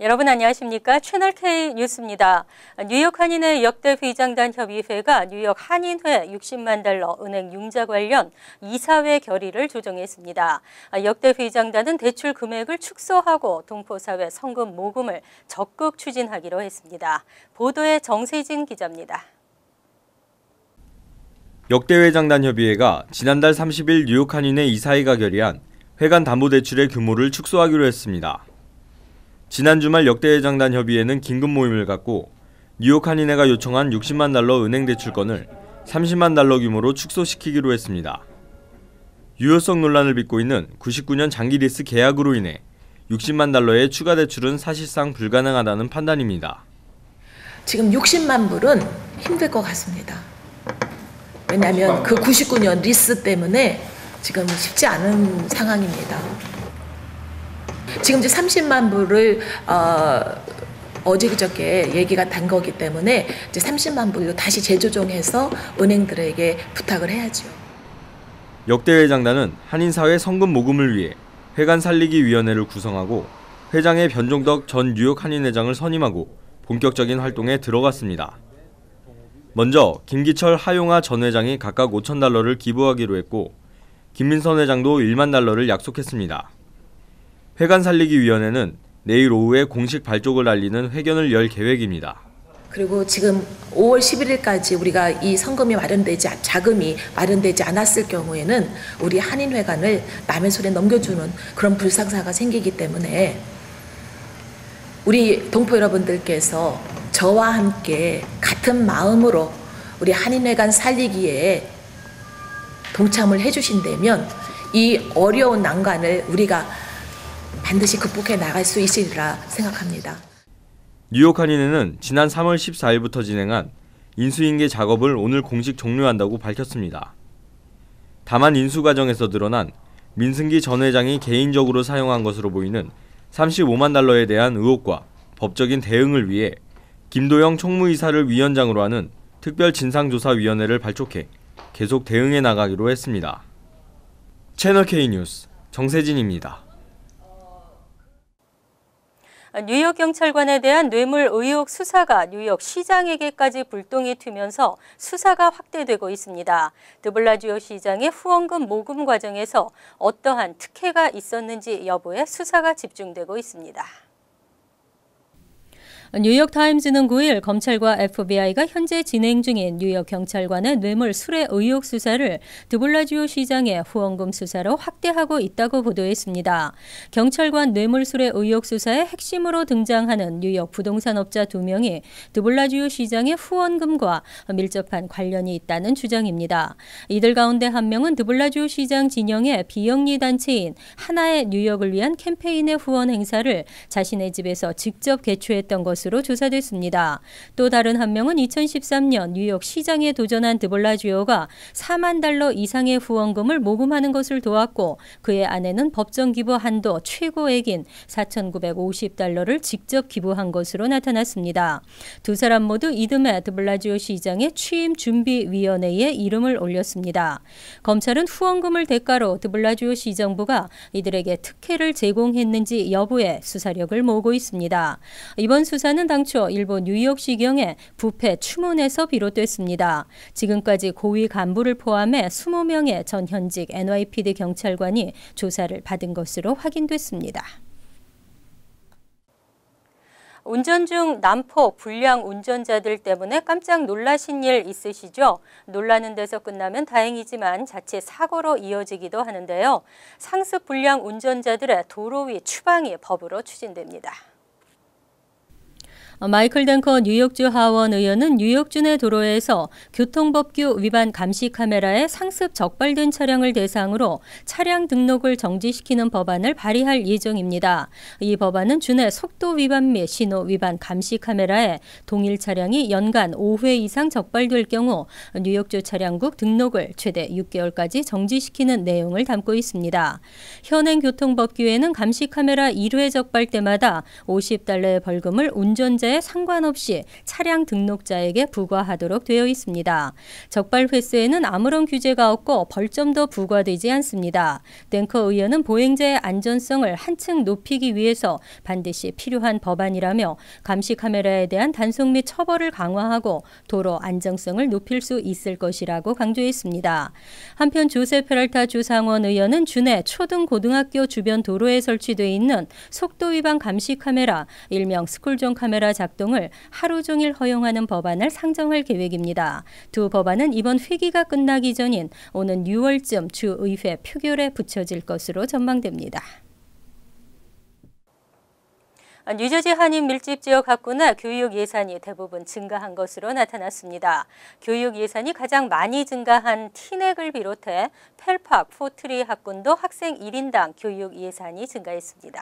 여러분 안녕하십니까? 채널K 뉴스입니다. 뉴욕 한인회 역대 회장단 협의회가 뉴욕 한인회 60만 달러 은행 융자 관련 이사회 결의를 조정했습니다. 역대 회장단은 대출 금액을 축소하고 동포사회 성금 모금을 적극 추진하기로 했습니다. 보도에 정세진 기자입니다. 역대 회장단 협의회가 지난달 30일 뉴욕 한인회 이사회가 결의한 회관 담보대출의 규모를 축소하기로 했습니다. 지난 주말 역대 회장단 협의회는 긴급 모임을 갖고 뉴욕 한인회가 요청한 60만 달러 은행 대출권을 30만 달러 규모로 축소시키기로 했습니다. 유효성 논란을 빚고 있는 99년 장기 리스 계약으로 인해 60만 달러의 추가 대출은 사실상 불가능하다는 판단입니다. 지금 60만 불은 힘들 것 같습니다. 왜냐하면 그 99년 리스 때문에 지금 쉽지 않은 상황입니다. 지금 이제 30만 불을 어제 그저께 얘기가 된 거기 때문에 이제 30만 불로 다시 재조정해서 은행들에게 부탁을 해야죠. 역대 회장단은 한인사회 성금 모금을 위해 회관 살리기 위원회를 구성하고 회장의 변종덕 전 뉴욕 한인회장을 선임하고 본격적인 활동에 들어갔습니다. 먼저 김기철, 하용하 전 회장이 각각 5천 달러를 기부하기로 했고 김민선 회장도 1만 달러를 약속했습니다. 회관 살리기 위원회는 내일 오후에 공식 발족을 알리는 회견을 열 계획입니다. 그리고 지금 5월 11일까지 우리가 이 성금이 자금이 마련되지 않았을 경우에는 우리 한인회관을 남의 손에 넘겨주는 그런 불상사가 생기기 때문에 우리 동포 여러분들께서 저와 함께 같은 마음으로 우리 한인회관 살리기에 동참을 해주신다면 이 어려운 난관을 우리가 반드시 극복해 나갈 수 있으리라 생각합니다. 뉴욕 한인회는 지난 3월 14일부터 진행한 인수인계 작업을 오늘 공식 종료한다고 밝혔습니다. 다만 인수 과정에서 드러난 민승기 전 회장이 개인적으로 사용한 것으로 보이는 35만 달러에 대한 의혹과 법적인 대응을 위해 김도영 총무이사를 위원장으로 하는 특별진상조사위원회를 발족해 계속 대응해 나가기로 했습니다. 채널K 뉴스 정세진입니다. 뉴욕 경찰관에 대한 뇌물 의혹 수사가 뉴욕 시장에게까지 불똥이 튀면서 수사가 확대되고 있습니다. 드블라지오 시장의 후원금 모금 과정에서 어떠한 특혜가 있었는지 여부에 수사가 집중되고 있습니다. 뉴욕타임즈는 9일 검찰과 FBI가 현재 진행 중인 뉴욕 경찰관의 뇌물 수뢰 의혹 수사를 드블라지오 시장의 후원금 수사로 확대하고 있다고 보도했습니다. 경찰관 뇌물 수뢰 의혹 수사의 핵심으로 등장하는 뉴욕 부동산업자 2명이 드블라지오 시장의 후원금과 밀접한 관련이 있다는 주장입니다. 이들 가운데 한 명은 드블라지오 시장 진영의 비영리 단체인 하나의 뉴욕을 위한 캠페인의 후원 행사를 자신의 집에서 직접 개최했던 것으로 조사됐습니다. 또 다른 한 명은 2013년 뉴욕 시장에 도전한 드블라지오가 4만 달러 이상의 후원금을 모금하는 것을 도왔고 그의 아내는 법정 기부 한도 최고액인 4,950달러를 직접 기부한 것으로 나타났습니다. 두 사람 모두 이듬해 드블라지오 시장의 취임준비위원회에 이름을 올렸습니다. 검찰은 후원금을 대가로 드블라지오 시정부가 이들에게 특혜를 제공했는지 여부에 수사력을 모으고 있습니다. 이번 수사는 당초 일본 뉴욕시경의 부패 추문에서 비롯됐습니다. 지금까지 고위 간부를 포함해 20명의 전 현직 NYPD 경찰관이 조사를 받은 것으로 확인됐습니다. 운전 중 난폭 불량 운전자들 때문에 깜짝 놀라신 일 있으시죠? 놀라는 데서 끝나면 다행이지만 자칫 사고로 이어지기도 하는데요. 상습 불량 운전자들의 도로 위 추방이 법으로 추진됩니다. 마이클 댄커 뉴욕주 하원 의원은 뉴욕주 내 도로에서 교통법규 위반 감시 카메라에 상습 적발된 차량을 대상으로 차량 등록을 정지시키는 법안을 발의할 예정입니다. 이 법안은 주내 속도 위반 및 신호 위반 감시 카메라에 동일 차량이 연간 5회 이상 적발될 경우 뉴욕주 차량국 등록을 최대 6개월까지 정지시키는 내용을 담고 있습니다. 현행 교통법규에는 감시 카메라 1회 적발 때마다 $50의 벌금을 운전자 전체에 상관없이 차량 등록자에게 부과하도록 되어 있습니다. 적발 횟수에는 아무런 규제가 없고 벌점도 부과되지 않습니다. 랭커 의원은 보행자의 안전성을 한층 높이기 위해서 반드시 필요한 법안이라며 감시 카메라에 대한 단속 및 처벌을 강화하고 도로 안정성을 높일 수 있을 것이라고 강조했습니다. 한편 조세 페랄타 주 상원 의원은 주내 초등고등학교 주변 도로에 설치되어 있는 속도 위반 감시 카메라, 일명 스쿨존 카메라 작동을 하루 종일 허용하는 법안을 상정할 계획입니다. 두 법안은 이번 회기가 끝나기 전인 오는 6월쯤 주의회 표결에 붙여질 것으로 전망됩니다. 뉴저지 한인 밀집 지역 학군의 교육 예산이 대부분 증가한 것으로 나타났습니다. 교육 예산이 가장 많이 증가한 티넥을 비롯해 펠팍, 포트리 학군도 학생 1인당 교육 예산이 증가했습니다.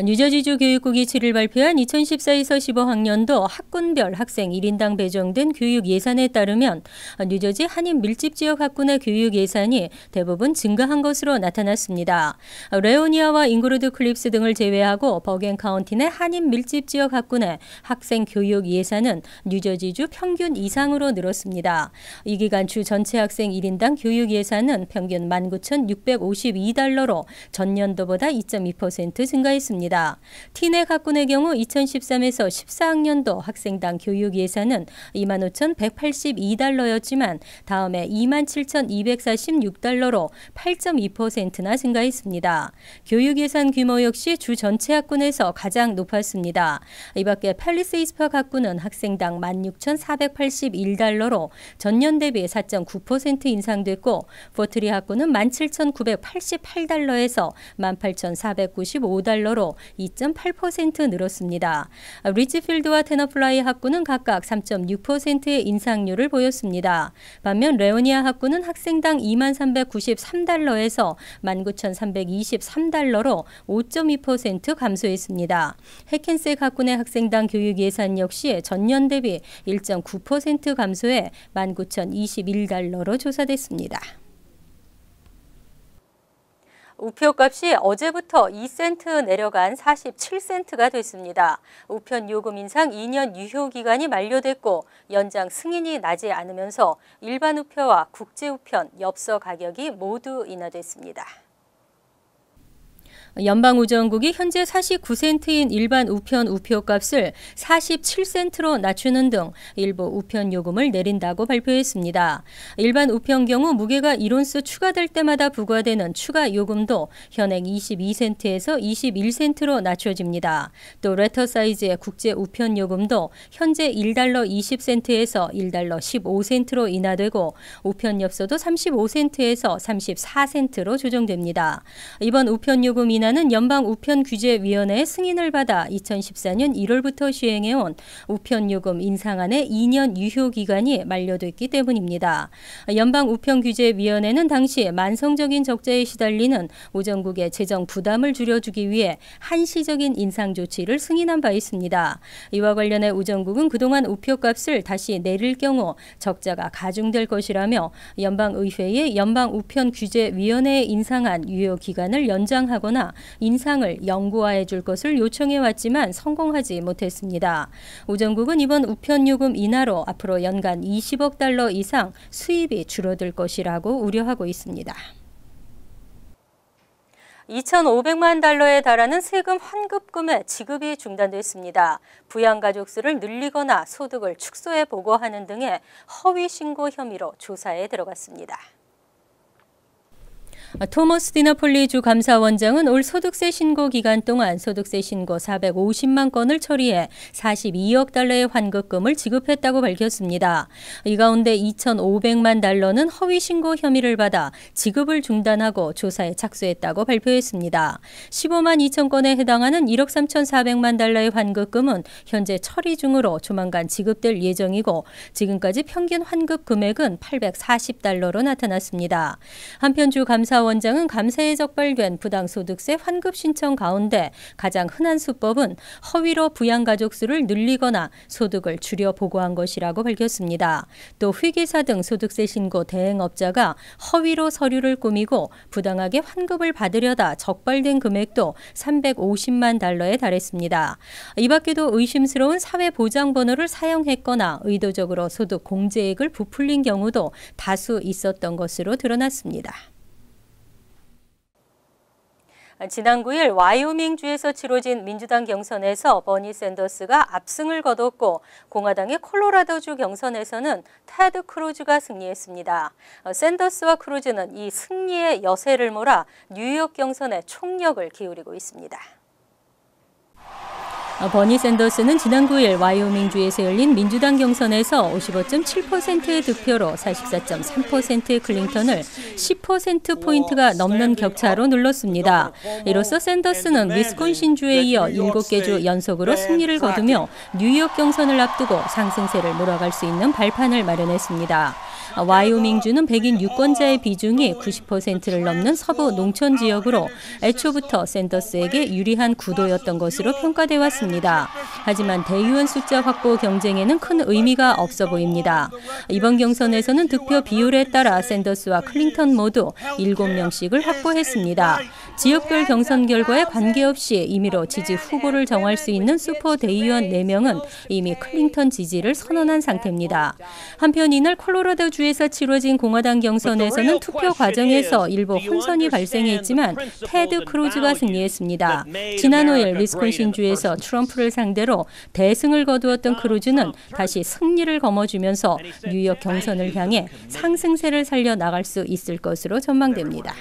뉴저지주 교육국이 7일 발표한 2014에서 15학년도 학군별 학생 1인당 배정된 교육 예산에 따르면 뉴저지 한인 밀집 지역 학군의 교육 예산이 대부분 증가한 것으로 나타났습니다. 레오니아와 잉그루드 클립스 등을 제외하고 버겐 카운티 내 한인 밀집 지역 학군의 학생 교육 예산은 뉴저지주 평균 이상으로 늘었습니다. 이 기간 주 전체 학생 1인당 교육 예산은 평균 19,652달러로 전년도보다 2.2% 증가했습니다. 티넥 학군의 경우 2013에서 14학년도 학생당 교육 예산은 25,182달러였지만 다음에 27,246달러로 8.2%나 증가했습니다. 교육 예산 규모 역시 주 전체 학군에서 가장 높았습니다. 이 밖에 팰리세이스 학군은 학생당 16,481달러로 전년 대비 4.9% 인상됐고 포트리 학군은 17,988달러에서 18,495달러로 2.8% 늘었습니다. 리치필드와 테너플라이 학군은 각각 3.6%의 인상률을 보였습니다. 반면 레오니아 학군은 학생당 2393달러에서 19,323달러로 5.2% 감소했습니다. 해켄색 학군의 학생당 교육 예산 역시 전년 대비 1.9% 감소해 19,021달러로 조사됐습니다. 우표값이 어제부터 2센트 내려간 47센트가 됐습니다. 우편 요금 인상 2년 유효 기간이 만료됐고 연장 승인이 나지 않으면서 일반 우표와 국제 우편, 엽서 가격이 모두 인하됐습니다. 연방우정국이 현재 49센트인 일반 우편 우표값을 47센트로 낮추는 등 일부 우편 요금을 내린다고 발표했습니다. 일반 우편 경우 무게가 1온스 추가될 때마다 부과되는 추가 요금도 현행 22센트에서 21센트로 낮춰집니다. 또 레터 사이즈의 국제 우편 요금도 현재 1달러 20센트에서 1달러 15센트로 인하되고 우편 엽서도 35센트에서 34센트로 조정됩니다. 이번 우편 요금 인하는 연방우편규제위원회의 승인을 받아 2014년 1월부터 시행해온 우편요금 인상안의 2년 유효 기간이 만료됐기 때문입니다. 연방우편규제위원회는 당시 만성적인 적자에 시달리는 우정국의 재정 부담을 줄여주기 위해 한시적인 인상 조치를 승인한 바 있습니다. 이와 관련해 우정국은 그동안 우표값을 다시 내릴 경우 적자가 가중될 것이라며 연방의회의 연방우편규제위원회의 인상안 유효 기간을 연장하거나 인상을 영구화해 줄 것을 요청해 왔지만 성공하지 못했습니다. 우정국은 이번 우편요금 인하로 앞으로 연간 20억 달러 이상 수입이 줄어들 것이라고 우려하고 있습니다. 2,500만 달러에 달하는 세금 환급금의 지급이 중단됐습니다. 부양가족 수를 늘리거나 소득을 축소해 보고하는 등의 허위 신고 혐의로 조사에 들어갔습니다. 토머스 디너폴리 주 감사원장은 올 소득세 신고 기간 동안 소득세 신고 450만 건을 처리해 42억 달러의 환급금을 지급했다고 밝혔습니다. 이 가운데 2,500만 달러는 허위 신고 혐의를 받아 지급을 중단하고 조사에 착수했다고 발표했습니다. 15만 2천 건에 해당하는 1억 3,400만 달러의 환급금은 현재 처리 중으로 조만간 지급될 예정이고 지금까지 평균 환급 금액은 840달러로 나타났습니다. 한편 주 감사 감사원장은 감사에 적발된 부당소득세 환급 신청 가운데 가장 흔한 수법은 허위로 부양가족 수를 늘리거나 소득을 줄여 보고한 것이라고 밝혔습니다. 또 회계사 등 소득세 신고 대행업자가 허위로 서류를 꾸미고 부당하게 환급을 받으려다 적발된 금액도 350만 달러에 달했습니다. 이 밖에도 의심스러운 사회보장번호를 사용했거나 의도적으로 소득 공제액을 부풀린 경우도 다수 있었던 것으로 드러났습니다. 지난 9일 와이오밍주에서 치러진 민주당 경선에서 버니 샌더스가 압승을 거뒀고 공화당의 콜로라도주 경선에서는 테드 크루즈가 승리했습니다. 샌더스와 크루즈는 이 승리의 여세를 몰아 뉴욕 경선에 총력을 기울이고 있습니다. 버니 샌더스는 지난 9일 와이오밍주에서 열린 민주당 경선에서 55.7%의 득표로 44.3%의 클린턴을 10%포인트가 넘는 격차로 눌렀습니다. 이로써 샌더스는 위스콘신주에 이어 7개 주 연속으로 승리를 거두며 뉴욕 경선을 앞두고 상승세를 몰아갈 수 있는 발판을 마련했습니다. 와이오밍주는 백인 유권자의 비중이 90%를 넘는 서부 농촌 지역으로 애초부터 샌더스에게 유리한 구도였던 것으로 평가돼 왔습니다. 하지만 대의원 숫자 확보 경쟁에는 큰 의미가 없어 보입니다. 이번 경선에서는 득표 비율에 따라 샌더스와 클린턴 모두 7명씩을 확보했습니다. 지역별 경선 결과에 관계없이 임의로 지지 후보를 정할 수 있는 슈퍼 대의원 4명은 이미 클린턴 지지를 선언한 상태입니다. 한편 이날 콜로라도주에서 치러진 공화당 경선에서는 투표 과정에서 일부 혼선이 발생했지만 테드 크루즈가 승리했습니다. 지난 5일 위스콘신주에서 트럼프를 상대로 대승을 거두었던 크루즈는 다시 승리를 거머쥐면서 뉴욕 경선을 향해 상승세를 살려나갈 수 있을 것으로 전망됩니다.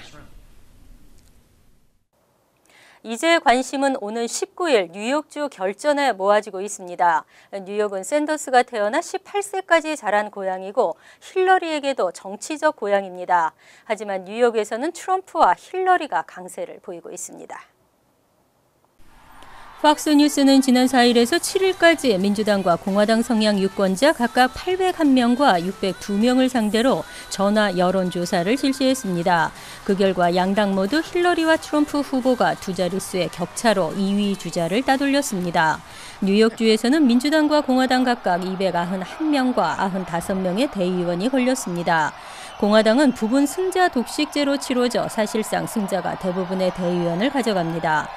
이제 관심은 오는 19일 뉴욕주 결전에 모아지고 있습니다. 뉴욕은 샌더스가 태어나 18세까지 자란 고향이고 힐러리에게도 정치적 고향입니다. 하지만 뉴욕에서는 트럼프와 힐러리가 강세를 보이고 있습니다. 팍스뉴스는 지난 4일에서 7일까지 민주당과 공화당 성향 유권자 각각 801명과 602명을 상대로 전화 여론조사를 실시했습니다. 그 결과 양당 모두 힐러리와 트럼프 후보가 두 자릿수의 격차로 2위 주자를 따돌렸습니다. 뉴욕주에서는 민주당과 공화당 각각 291명과 95명의 대의원이 걸렸습니다. 공화당은 부분 승자 독식제로 치러져 사실상 승자가 대부분의 대의원을 가져갑니다.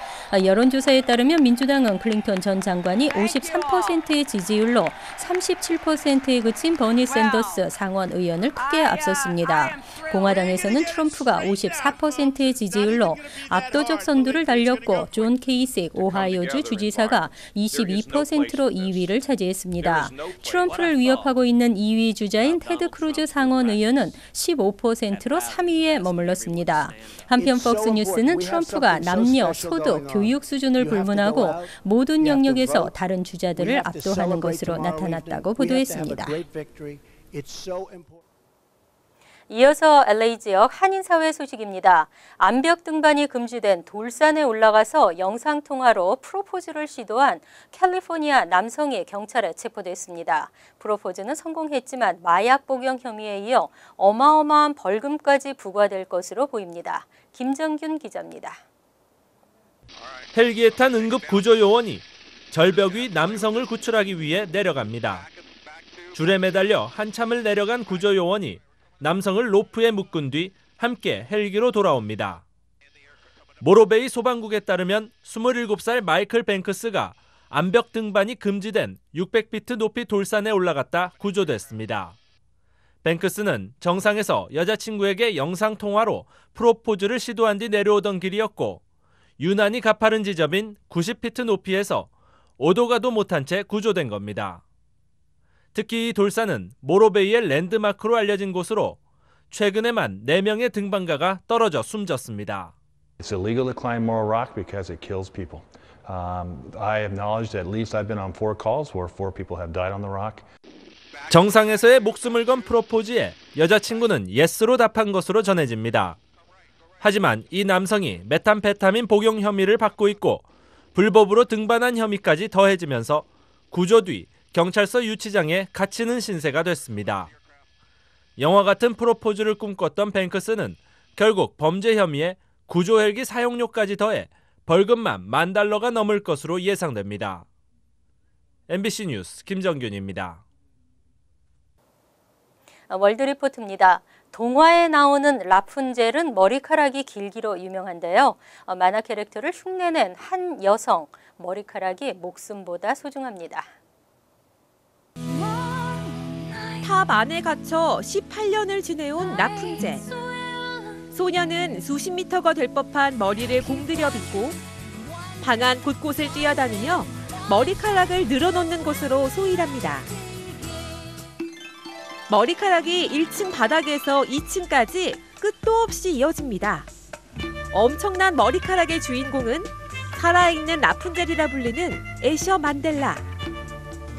여론조사에 따르면 민주당은 클린턴 전 장관이 53%의 지지율로 37%에 그친 버니 샌더스 상원 의원을 크게 앞섰습니다. 공화당에서는 트럼프가 54%의 지지율로 압도적 선두를 달렸고 존 케이식 오하이오주 주지사가 22%로 2위를 차지했습니다. 트럼프를 위협하고 있는 2위 주자인 테드 크루즈 상원 의원은 15%로 3위에 머물렀습니다. 한편 폭스뉴스는 트럼프가 남녀, 소득, 교육 수준을 불문하고 모든 영역에서 다른 주자들을 압도하는 것으로 나타났다고 보도했습니다. 이어서 LA 지역 한인사회 소식입니다. 암벽 등반이 금지된 돌산에 올라가서 영상통화로 프로포즈를 시도한 캘리포니아 남성이 경찰에 체포됐습니다. 프로포즈는 성공했지만 마약 복용 혐의에 이어 어마어마한 벌금까지 부과될 것으로 보입니다. 김정균 기자입니다. 헬기에 탄 응급구조요원이 절벽 위 남성을 구출하기 위해 내려갑니다. 줄에 매달려 한참을 내려간 구조요원이 남성을 로프에 묶은 뒤 함께 헬기로 돌아옵니다. 모로베이 소방국에 따르면 27살 마이클 뱅크스가 암벽 등반이 금지된 600피트 높이 돌산에 올라갔다 구조됐습니다. 뱅크스는 정상에서 여자친구에게 영상통화로 프로포즈를 시도한 뒤 내려오던 길이었고 유난히 가파른 지점인 90피트 높이에서 오도 가도 못한 채 구조된 겁니다. 특히 이 돌산은 모로베이의 랜드마크로 알려진 곳으로 최근에만 4명의 등반가가 떨어져 숨졌습니다. It's illegal to climb Morro Rock because it kills people. I acknowledge that at least I've been on 4 calls where 4 people have died on the rock. 정상에서의 목숨을 건 프로포즈에 여자친구는 예스로 답한 것으로 전해집니다. 하지만 이 남성이 메탐페타민 복용 혐의를 받고 있고 불법으로 등반한 혐의까지 더해지면서 구조 뒤 경찰서 유치장에 갇히는 신세가 됐습니다. 영화 같은 프로포즈를 꿈꿨던 뱅크스는 결국 범죄 혐의에 구조 헬기 사용료까지 더해 벌금만 $10,000가 넘을 것으로 예상됩니다. MBC 뉴스 김정균입니다. 월드리포트입니다. 동화에 나오는 라푼젤은 머리카락이 길기로 유명한데요. 만화 캐릭터를 흉내낸 한 여성, 머리카락이 목숨보다 소중합니다. 탑 안에 갇혀 18년을 지내온 라푼젤. 소녀는 수십 미터가 될 법한 머리를 공들여 빗고 방 안 곳곳을 뛰어다니며 머리카락을 늘어놓는 곳으로 소일합니다. 머리카락이 1층 바닥에서 2층까지 끝도 없이 이어집니다. 엄청난 머리카락의 주인공은 살아있는 라푼젤이라 불리는 애셔 만델라.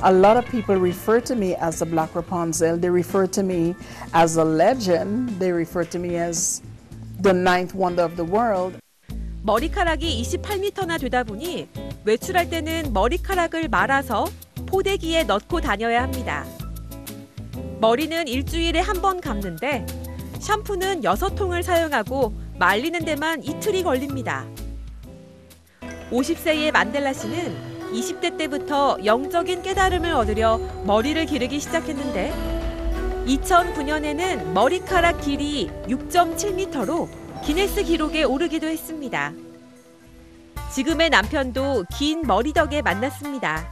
A lot of people refer to me as the Black Rapunzel. They refer to me as a legend. They refer to me as the ninth wonder of the world. 머리카락이 28m나 되다 보니 외출할 때는 머리카락을 말아서 포대기에 넣고 다녀야 합니다. 머리는 일주일에 한 번 감는데 샴푸는 6통을 사용하고 말리는 데만 이틀이 걸립니다. 50세의 만델라 씨는 20대 때부터 영적인 깨달음을 얻으려 머리를 기르기 시작했는데 2009년에는 머리카락 길이 6.7m로 기네스 기록에 오르기도 했습니다. 지금의 남편도 긴 머리 덕에 만났습니다.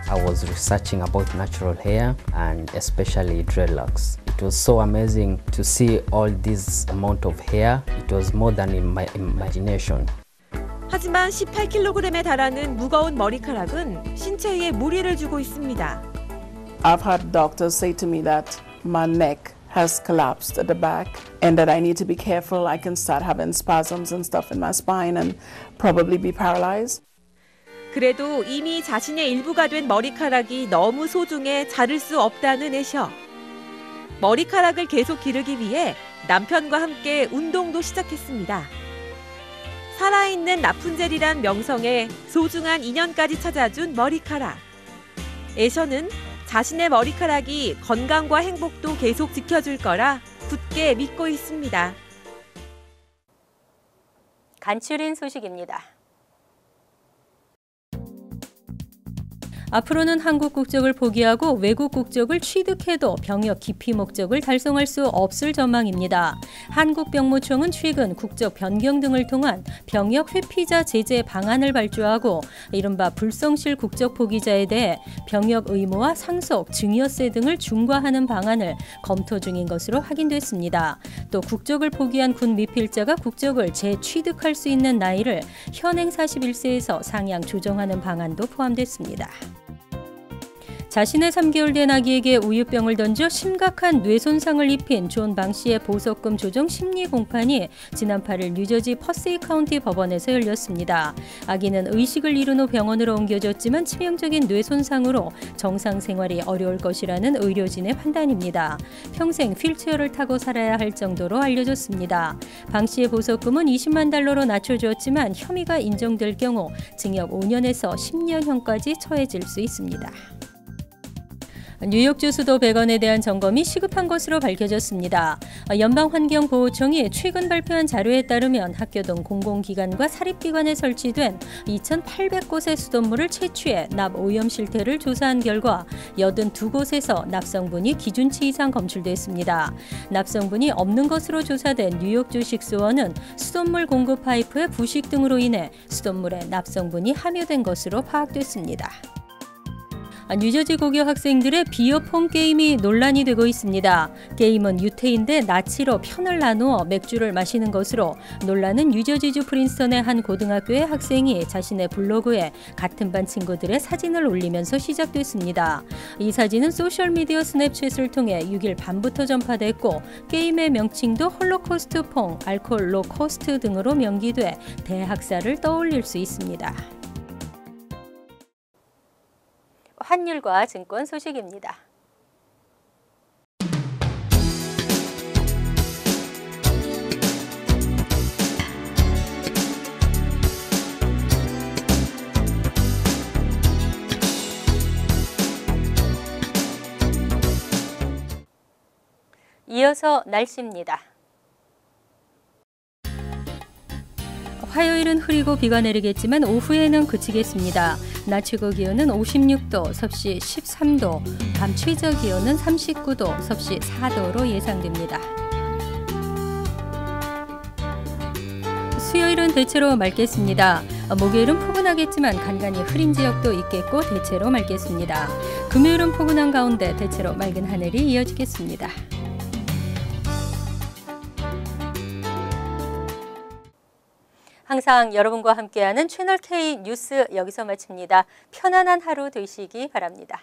I was researching about natural hair and especially dreadlocks. It was so amazing to see all this amount of hair. It was more than in my imagination. 하지만 18kg에 달하는 무거운 머리카락은 신체에 무리를 주고 있습니다. I've had doctors say to me that my neck has collapsed at the back and that I need to be careful. I can start having spasms and stuff in my spine and probably be paralyzed. 그래도 이미 자신의 일부가 된 머리카락이 너무 소중해 자를 수 없다는 애셔. 머리카락을 계속 기르기 위해 남편과 함께 운동도 시작했습니다. 살아있는 라푼젤이란 명성에 소중한 인연까지 찾아준 머리카락. 애셔는 자신의 머리카락이 건강과 행복도 계속 지켜줄 거라 굳게 믿고 있습니다. 간추린 소식입니다. 앞으로는 한국 국적을 포기하고 외국 국적을 취득해도 병역 기피 목적을 달성할 수 없을 전망입니다. 한국병무청은 최근 국적 변경 등을 통한 병역 회피자 제재 방안을 발주하고 이른바 불성실 국적 포기자에 대해 병역 의무와 상속, 증여세 등을 중과하는 방안을 검토 중인 것으로 확인됐습니다. 또 국적을 포기한 군 미필자가 국적을 재취득할 수 있는 나이를 현행 41세에서 상향 조정하는 방안도 포함됐습니다. 자신의 3개월 된 아기에게 우유병을 던져 심각한 뇌손상을 입힌 존 방 씨의 보석금 조정 심리 공판이 지난 8일 뉴저지 퍼세이 카운티 법원에서 열렸습니다. 아기는 의식을 잃은 후 병원으로 옮겨졌지만 치명적인 뇌손상으로 정상 생활이 어려울 것이라는 의료진의 판단입니다. 평생 휠체어를 타고 살아야 할 정도로 알려졌습니다. 방 씨의 보석금은 $200,000로 낮춰주었지만 혐의가 인정될 경우 징역 5년에서 10년형까지 처해질 수 있습니다. 뉴욕주 수도 백원에 대한 점검이 시급한 것으로 밝혀졌습니다. 연방환경보호청이 최근 발표한 자료에 따르면 학교 등 공공기관과 사립기관에 설치된 2,800곳의 수돗물을 채취해 납 오염 실태를 조사한 결과 82곳에서 납성분이 기준치 이상 검출됐습니다. 납성분이 없는 것으로 조사된 뉴욕주 식수원은 수돗물 공급 파이프의 부식 등으로 인해 수돗물에 납성분이 함유된 것으로 파악됐습니다. 뉴저지 고교 학생들의 비어폰 게임이 논란이 되고 있습니다. 게임은 유태인 대 나치로 편을 나누어 맥주를 마시는 것으로 논란은 뉴저지주 프린스턴의 한 고등학교의 학생이 자신의 블로그에 같은 반 친구들의 사진을 올리면서 시작됐습니다. 이 사진은 소셜미디어 스냅챗을 통해 6일 밤부터 전파됐고 게임의 명칭도 홀로코스트 퐁, 알콜로코스트 등으로 명기돼 대학살을 떠올릴 수 있습니다. 환율과 증권 소식입니다. 이어서 날씨입니다. 화요일은 흐리고 비가 내리겠지만 오후에는 그치겠습니다. 낮 최고 기온은 56도, 섭씨 13도, 밤 최저 기온은 39도, 섭씨 4도로 예상됩니다. 수요일은 대체로 맑겠습니다. 목요일은 포근하겠지만 간간히 흐린 지역도 있겠고 대체로 맑겠습니다. 금요일은 포근한 가운데 대체로 맑은 하늘이 이어지겠습니다. 항상 여러분과 함께하는 채널 K 뉴스 여기서 마칩니다. 편안한 하루 되시기 바랍니다.